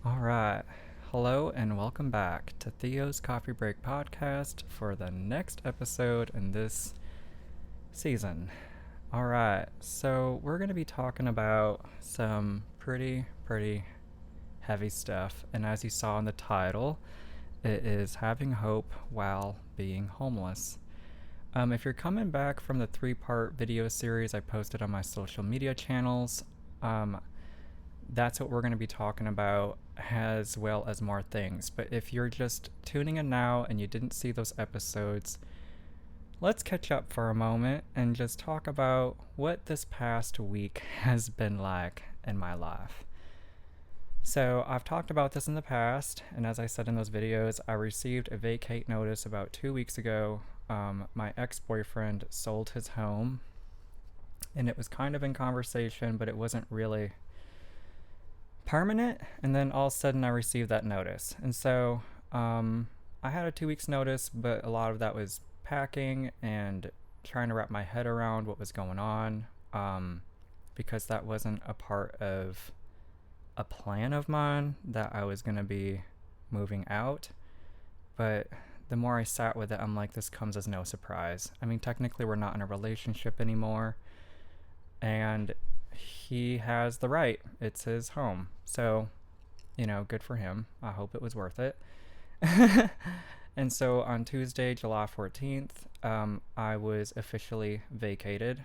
All right. Hello and welcome back to Theo's Coffee Break podcast for the next episode in this season. All right. So, we're going to be talking about some pretty heavy stuff. And as you saw in the title, it is having hope while being homeless. If you're coming back from the 3-part video series I posted on my social media channels, that's what we're going to be talking about, as well as more things. But if you're just tuning in now and you didn't see those episodes, let's catch up for a moment and just talk about what this past week has been like in my life. So I've talked about this in the past, and as I said in those videos, I received a vacate notice about 2 weeks ago. My ex-boyfriend sold his home, and it was kind of in conversation, but it wasn't really permanent. And then all of a sudden I received that notice, and so I had a 2 weeks notice, but a lot of that was packing and trying to wrap my head around what was going on, because that wasn't a part of a plan of mine that I was going to be moving out. But the more I sat with it, I'm like, this comes as no surprise. I mean, technically we're not in a relationship anymore, and he has the right. It's his home. So, good for him. I hope it was worth it. And so on Tuesday, July 14th, I was officially vacated.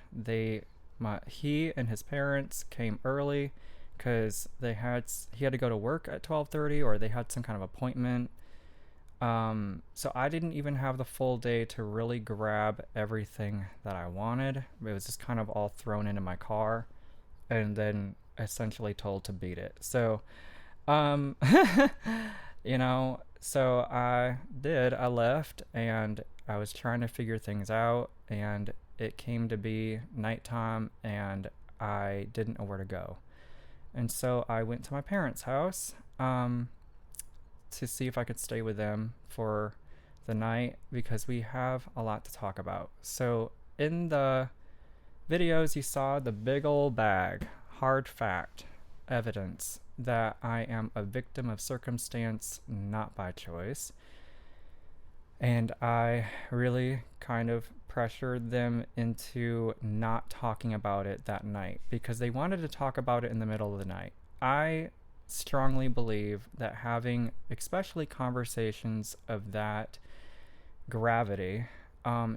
He and his parents came early because he had to go to work at 12:30, or they had some kind of appointment. So I didn't even have the full day to really grab everything that I wanted. It was just kind of all thrown into my car and then essentially told to beat it. So, so I left, and I was trying to figure things out, and it came to be nighttime, and I didn't know where to go. And so I went to my parents' house, to see if I could stay with them for the night, because we have a lot to talk about. So in the videos, you saw the big old bag, hard fact, evidence that I am a victim of circumstance, not by choice. And I really kind of pressured them into not talking about it that night, because they wanted to talk about it in the middle of the night. I strongly believe that having, especially conversations of that gravity,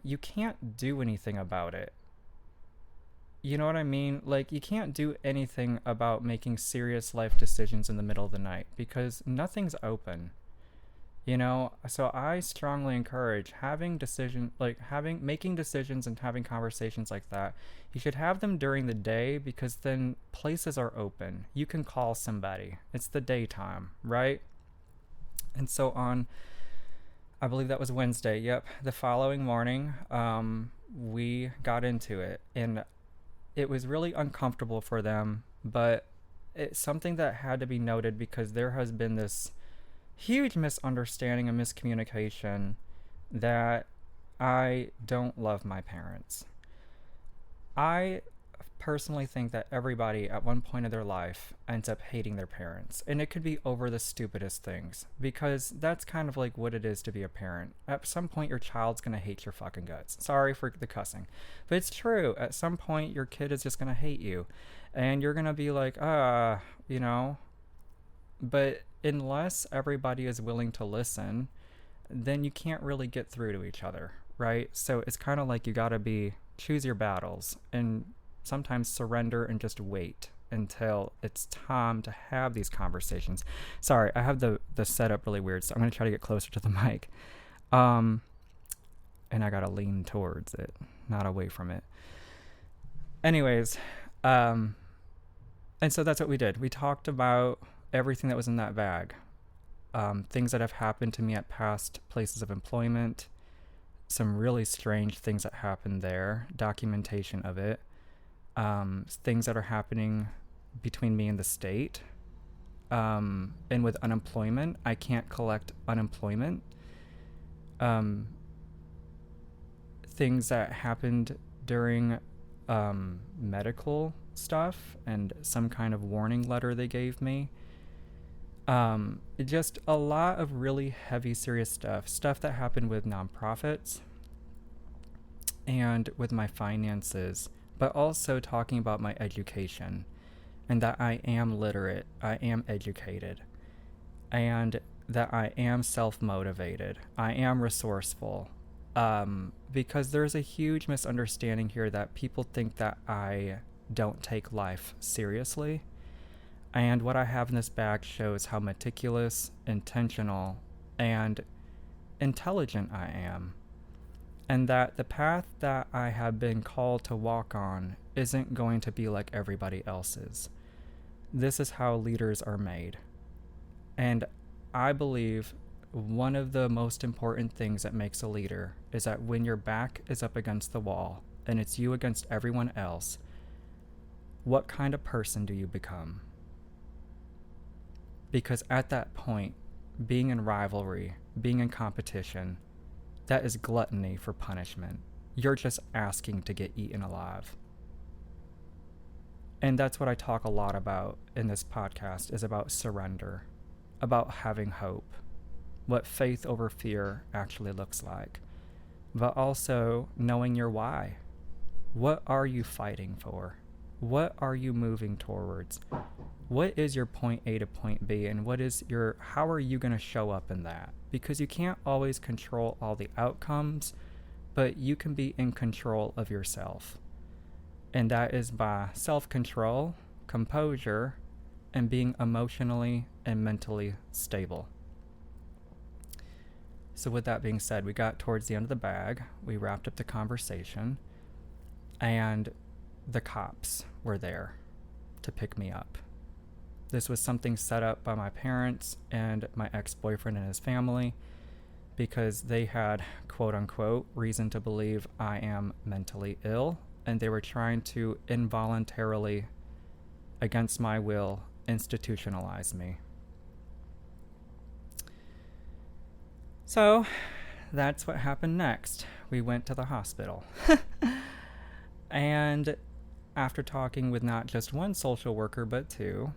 you can't do anything about it. You know what I mean? Like, you can't do anything about making serious life decisions in the middle of the night, because nothing's open. So I strongly encourage making decisions and having conversations like that. You should have them during the day, because then places are open. You can call somebody. It's the daytime, right? And so I believe that was Wednesday. Yep. The following morning, we got into it, and it was really uncomfortable for them, but it's something that had to be noted, because there has been this huge misunderstanding and miscommunication that I don't love my parents. I personally think that everybody at one point of their life ends up hating their parents, and it could be over the stupidest things, because that's kind of like what it is to be a parent. At some point, your child's gonna hate your fucking guts. Sorry for the cussing, but it's true. At some point, your kid is just gonna hate you, and you're gonna be like, but unless everybody is willing to listen, then you can't really get through to each other, right? So it's kind of like you gotta choose your battles, and sometimes surrender and just wait until it's time to have these conversations. Sorry, I have the setup really weird, so I'm gonna try to get closer to the mic. And I gotta lean towards it, not away from it. Anyways, and so that's what we did. We talked about everything that was in that bag. Things that have happened to me at past places of employment, some really strange things that happened there, documentation of it, things that are happening between me and the state, and with unemployment. I can't collect unemployment. Things that happened during medical stuff, and some kind of warning letter they gave me. Just a lot of really heavy, serious stuff that happened with nonprofits and with my finances, but also talking about my education and that I am literate, I am educated, and that I am self motivated, I am resourceful. Because there's a huge misunderstanding here that people think that I don't take life seriously. And what I have in this bag shows how meticulous, intentional, and intelligent I am. And that the path that I have been called to walk on isn't going to be like everybody else's. This is how leaders are made. And I believe one of the most important things that makes a leader is that when your back is up against the wall and it's you against everyone else, what kind of person do you become? Because at that point, being in rivalry, being in competition, that is gluttony for punishment. You're just asking to get eaten alive. And that's what I talk a lot about in this podcast, is about surrender, about having hope, what faith over fear actually looks like, but also knowing your why. What are you fighting for? What are you moving towards? What is your point A to point B, and how are you going to show up in that? Because you can't always control all the outcomes, but you can be in control of yourself. And that is by self-control, composure, and being emotionally and mentally stable. So with that being said, we got towards the end of the bag, we wrapped up the conversation, and the cops were there to pick me up. This was something set up by my parents and my ex-boyfriend and his family because they had, quote unquote, reason to believe I am mentally ill, and they were trying to involuntarily, against my will, institutionalize me. So that's what happened next. We went to the hospital. And after talking with not just one social worker, but two,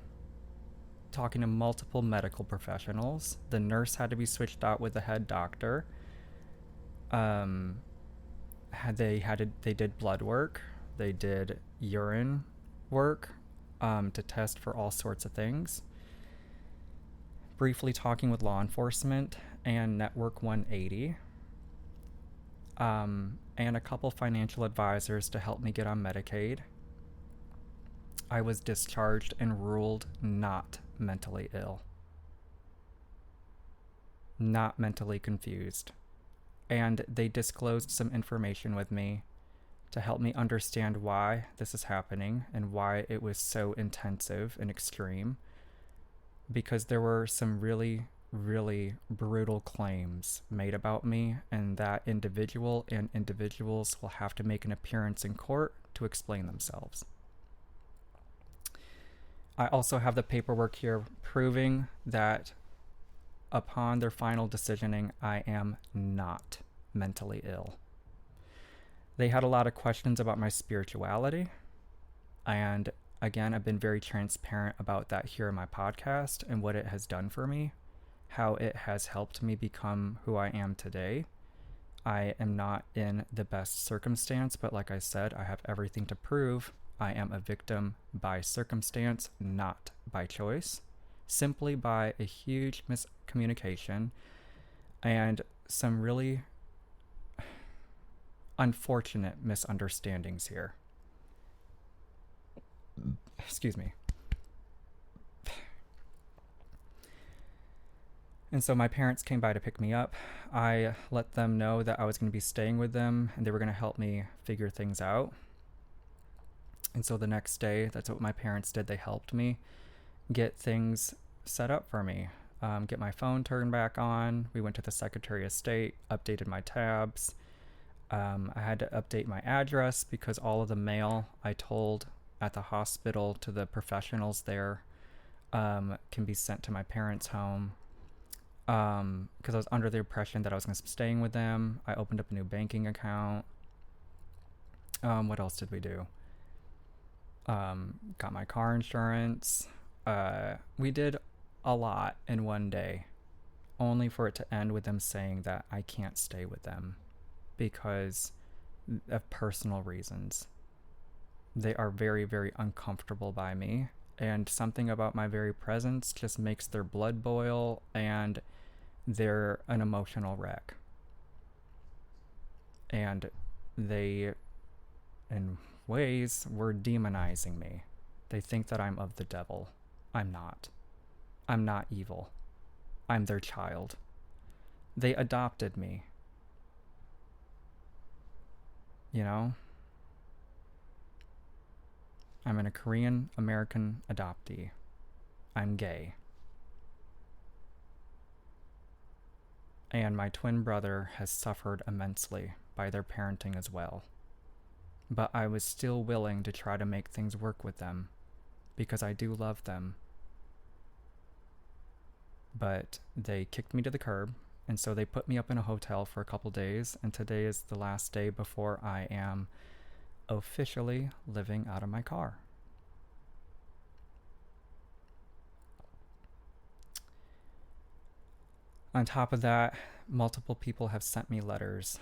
talking to multiple medical professionals, the nurse had to be switched out with the head doctor. They did blood work, they did urine work to test for all sorts of things. Briefly talking with law enforcement and Network 180, and a couple financial advisors to help me get on Medicaid. I was discharged and ruled not mentally ill, not mentally confused. And they disclosed some information with me to help me understand why this is happening and why it was so intensive and extreme. Because there were some really, really brutal claims made about me, and that individual and individuals will have to make an appearance in court to explain themselves. I also have the paperwork here proving that upon their final decisioning, I am not mentally ill. They had a lot of questions about my spirituality, and again, I've been very transparent about that here in my podcast and what it has done for me, how it has helped me become who I am today. I am not in the best circumstance, but like I said, I have everything to prove. I am a victim by circumstance, not by choice, simply by a huge miscommunication and some really unfortunate misunderstandings here. Excuse me. And so my parents came by to pick me up. I let them know that I was going to be staying with them and they were going to help me figure things out. And so the next day, that's what my parents did. They helped me get things set up for me, get my phone turned back on. We went to the Secretary of State, updated my tabs. I had to update my address because all of the mail I told at the hospital to the professionals there can be sent to my parents' home. Because I was under the impression that I was going to be staying with them. I opened up a new banking account. What else did we do? Got my car insurance. We did a lot in one day, only for it to end with them saying that I can't stay with them because of personal reasons. They are very, very uncomfortable by me, and something about my very presence just makes their blood boil, and they're an emotional wreck. And they, in ways, were demonizing me. They think that I'm of the devil. I'm not. I'm not evil. I'm their child. They adopted me. You know? I'm a Korean American adoptee. I'm gay. And my twin brother has suffered immensely by their parenting as well. But I was still willing to try to make things work with them because I do love them. But they kicked me to the curb, and so they put me up in a hotel for a couple days, and today is the last day before I am officially living out of my car. On top of that, multiple people have sent me letters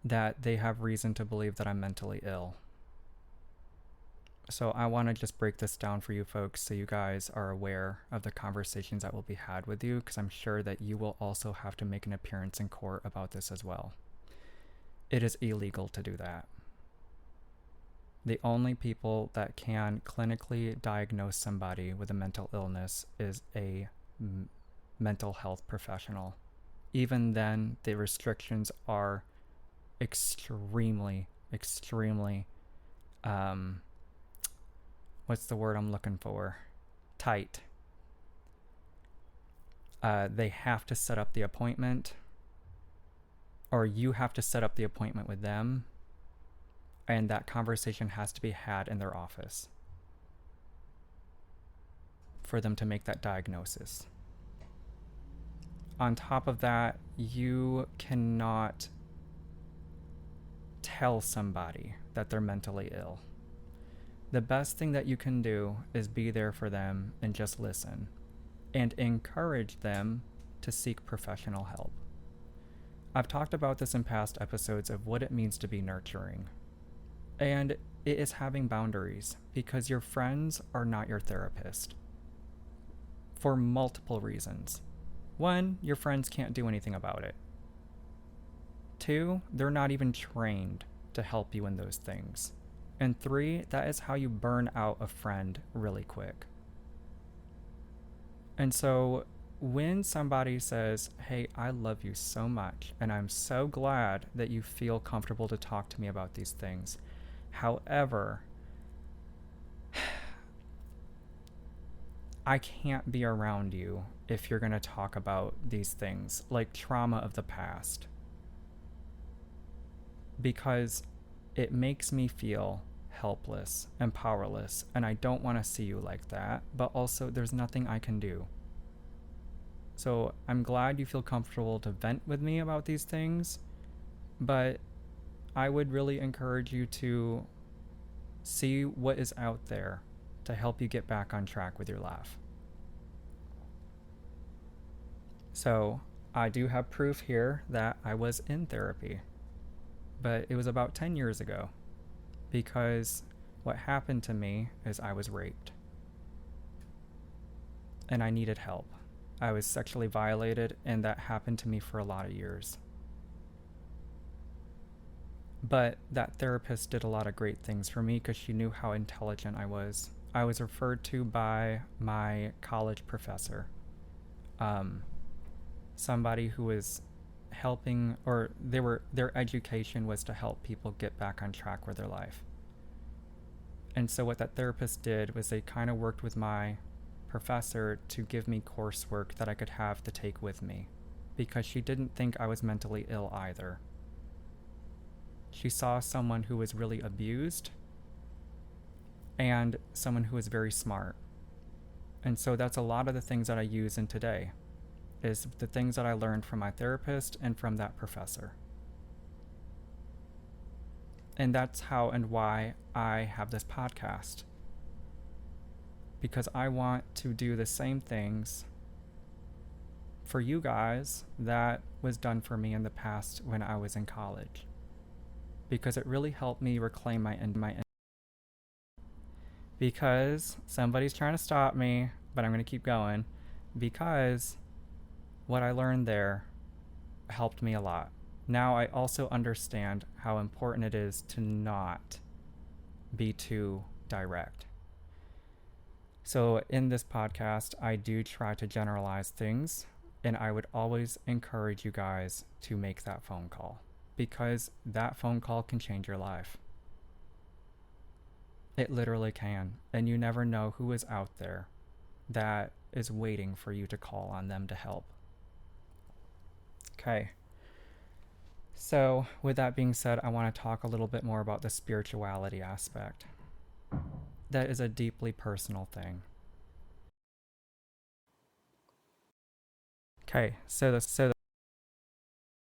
that they have reason to believe that I'm mentally ill. So I want to just break this down for you folks so you guys are aware of the conversations that will be had with you, because I'm sure that you will also have to make an appearance in court about this as well. It is illegal to do that. The only people that can clinically diagnose somebody with a mental illness is a mental health professional. Even then, the restrictions are extremely, what's the word I'm looking for? Tight. They have to set up the appointment, or you have to set up the appointment with them, and that conversation has to be had in their office for them to make that diagnosis. On top of that, you cannot tell somebody that they're mentally ill. The best thing that you can do is be there for them and just listen and encourage them to seek professional help. I've talked about this in past episodes of what it means to be nurturing. And it is having boundaries, because your friends are not your therapist. For multiple reasons. 1, your friends can't do anything about it. 2, they're not even trained to help you in those things. And 3, that is how you burn out a friend really quick. And so when somebody says, hey, I love you so much, and I'm so glad that you feel comfortable to talk to me about these things. However, I can't be around you if you're going to talk about these things, like trauma of the past. Because it makes me feel helpless and powerless, and I don't want to see you like that, but also there's nothing I can do. So I'm glad you feel comfortable to vent with me about these things, but I would really encourage you to see what is out there to help you get back on track with your life. So I do have proof here that I was in therapy, but it was about 10 years ago, because what happened to me is I was raped and I needed help. I was sexually violated, and that happened to me for a lot of years. But that therapist did a lot of great things for me because she knew how intelligent I was. I was referred to by my college professor, somebody who was helping, or their education was to help people get back on track with their life. And so what that therapist did was they kind of worked with my professor to give me coursework that I could have to take with me, because she didn't think I was mentally ill either. She saw someone who was really abused and someone who was very smart. And so that's a lot of the things that I use in today, is the things that I learned from my therapist and from that professor. And that's how and why I have this podcast. because I want to do the same things for you guys that was done for me in the past when I was in college. Because it really helped me reclaim my because somebody's trying to stop me, but I'm going to keep going because what I learned there helped me a lot. Now I also understand how important it is to not be too direct. So in this podcast, I do try to generalize things, and I would always encourage you guys to make that phone call because that phone call can change your life. It literally can, and you never know who is out there that is waiting for you to call on them to help. Okay. So, with that being said, I want to talk a little bit more about the spirituality aspect. That is a deeply personal thing. Okay, so